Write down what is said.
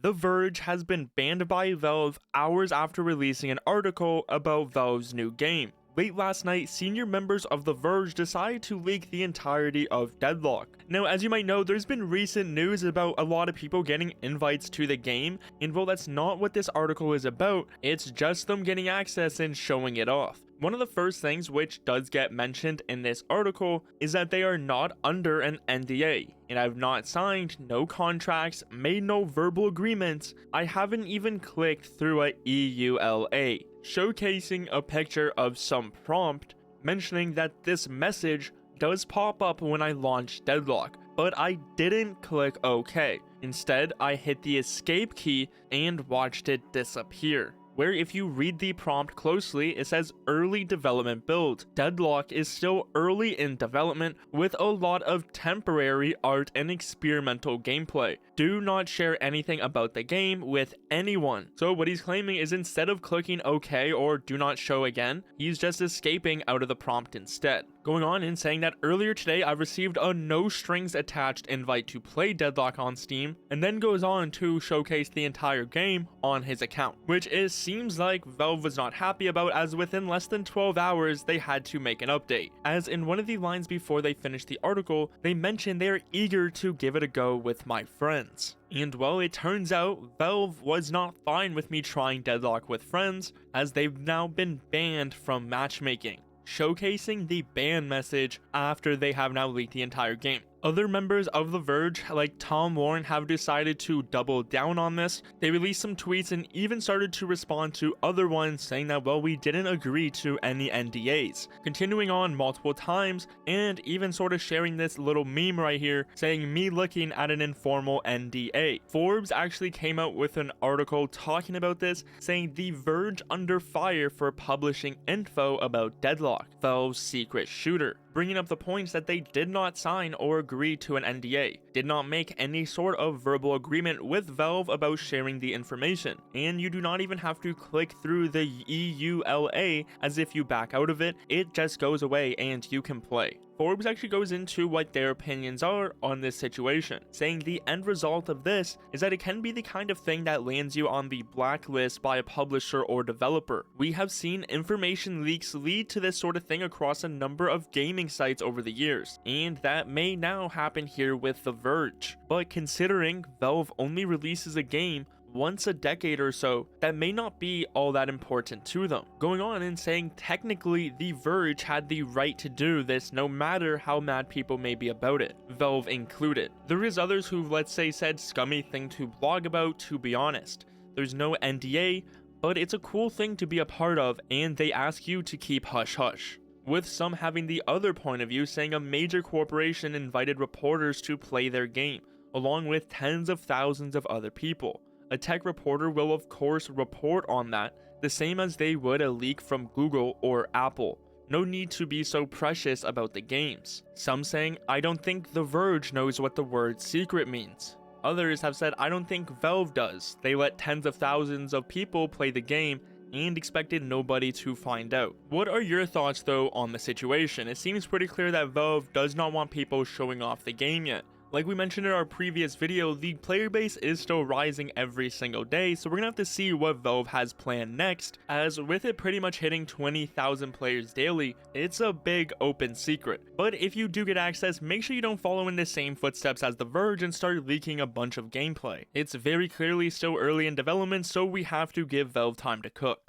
The Verge has been banned by Valve hours after releasing an article about Valve's new game. Late last night, senior members of The Verge decided to leak the entirety of Deadlock. Now, as you might know, there's been recent news about a lot of people getting invites to the game, and well, that's not what this article is about, it's just them getting access and showing it off. One of the first things which does get mentioned in this article is that they are not under an NDA, and I've not signed no contracts, made no verbal agreements, I haven't even clicked through a EULA, showcasing a picture of some prompt mentioning that this message does pop up when I launch Deadlock, but I didn't click OK. Instead, I hit the escape key and watched it disappear, where if you read the prompt closely, it says early development build. Deadlock is still early in development with a lot of temporary art and experimental gameplay. Do not share anything about the game with anyone. So what he's claiming is instead of clicking OK or do not show again, he's just escaping out of the prompt instead. Going on and saying that earlier today I received a no strings attached invite to play Deadlock on Steam, and then goes on to showcase the entire game on his account, which seems like Valve was not happy about, as within less than 12 hours they had to make an update. As in one of the lines before they finished the article, they mentioned they are eager to give it a go with my friends. And well, it turns out Valve was not fine with me trying Deadlock with friends, as they've now been banned from matchmaking, showcasing the ban message after they have now leaked the entire game. Other members of The Verge, like Tom Warren, have decided to double down on this. They released some tweets and even started to respond to other ones saying that, well, we didn't agree to any NDAs, continuing on multiple times, and even sort of sharing this little meme right here saying me looking at an informal NDA. Forbes actually came out with an article talking about this, saying The Verge under fire for publishing info about Deadlock, Valve's secret shooter, bringing up the points that they did not sign or agree to an NDA, did not make any sort of verbal agreement with Valve about sharing the information, and you do not even have to click through the EULA, as if you back out of it, it just goes away and you can play. Forbes actually goes into what their opinions are on this situation, saying the end result of this is that it can be the kind of thing that lands you on the blacklist by a publisher or developer. We have seen information leaks lead to this sort of thing across a number of gaming sites over the years, and that may now happen here with The Verge. But considering Valve only releases a game once a decade or so, that may not be all that important to them. Going on and saying technically The Verge had the right to do this no matter how mad people may be about it, Valve included. There is others who, let's say, said scummy thing to blog about, to be honest. There's no NDA, but it's a cool thing to be a part of, and they ask you to keep hush hush. With some having the other point of view, saying a major corporation invited reporters to play their game, along with tens of thousands of other people. A tech reporter will of course report on that, the same as they would a leak from Google or Apple. No need to be so precious about the games. Some saying, I don't think The Verge knows what the word secret means. Others have said, I don't think Valve does. They let tens of thousands of people play the game and expected nobody to find out. What are your thoughts though on the situation? It seems pretty clear that Valve does not want people showing off the game yet. Like we mentioned in our previous video, the player base is still rising every single day, so we're gonna have to see what Valve has planned next, as with it pretty much hitting 20,000 players daily, it's a big open secret. But if you do get access, make sure you don't follow in the same footsteps as The Verge and start leaking a bunch of gameplay. It's very clearly still early in development, so we have to give Valve time to cook.